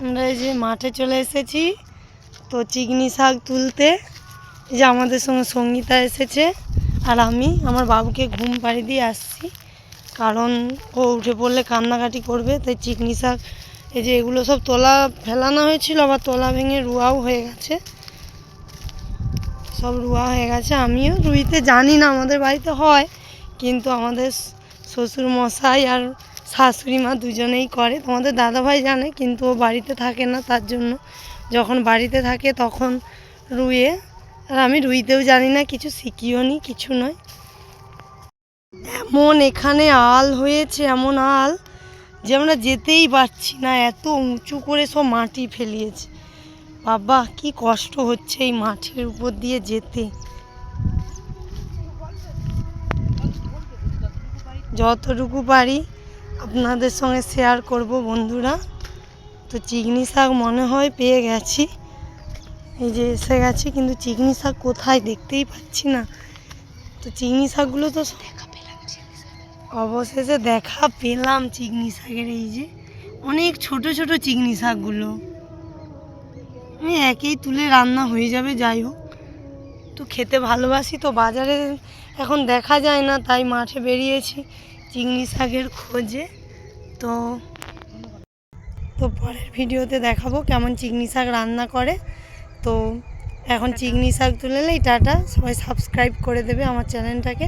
আমরা এই যে মাঠে চলে এসেছি তো চিকনি শাক তুলতে। এই যে আমাদের সঙ্গে সঙ্গীতা এসেছে আর আমি আমার বাবুকে ঘুম পাড়ি দিয়ে আসছি, কারণ ও উঠে পড়লে কান্নাকাটি করবে। তাই চিকনি শাক এই যে এগুলো সব তোলা ফেলানো হয়েছিল, আবার তোলা ভেঙে রুয়াও হয়ে গেছে, সব রুয়া হয়ে গেছে। আমিও রুইতে জানি না, আমাদের বাড়িতে হয়, কিন্তু আমাদের শ্বশুর মশাই আর শাশুড়ি মা দুজনেই করে। তোমাদের দাদাভাই জানে, কিন্তু ও বাড়িতে থাকে না, তার জন্য যখন বাড়িতে থাকে তখন রুয়ে। আর আমি রুইতেও জানি না, কিছু শিখিও নি, কিছু নয়। এমন এখানে আল হয়েছে, এমন আল যে আমরা যেতেই পারছি না, এত উঁচু করে সব মাটি ফেলিয়েছে। বাবা কি কষ্ট হচ্ছে এই মাঠের উপর দিয়ে যেতে। যতটুকু পারি আপনাদের সঙ্গে শেয়ার করব বন্ধুরা। তো চিকনি শাক মনে হয় পেয়ে গেছি, এই যে এসে গেছি, কিন্তু চিকনি শাক কোথায় দেখতেই পাচ্ছি না। তো চিকনি শাকগুলো তো অবশেষে দেখা পেলাম চিকনি শাকের। এই যে অনেক ছোট ছোট চিকনি শাকগুলো, আমি একেই তুলে রান্না হয়ে যাবে, যাই হোক। তো খেতে ভালোবাসি, তো বাজারে এখন দেখা যায় না, তাই মাঠে বেরিয়েছি চিংড়ি শাকের খোঁজে। তো পরের ভিডিওতে দেখাবো কেমন চিংড়ি শাক রান্না করে। তো এখন চিংড়ি শাক তুলে নেই, টাটা। সবাই সাবস্ক্রাইব করে দেবে আমার চ্যানেলটাকে।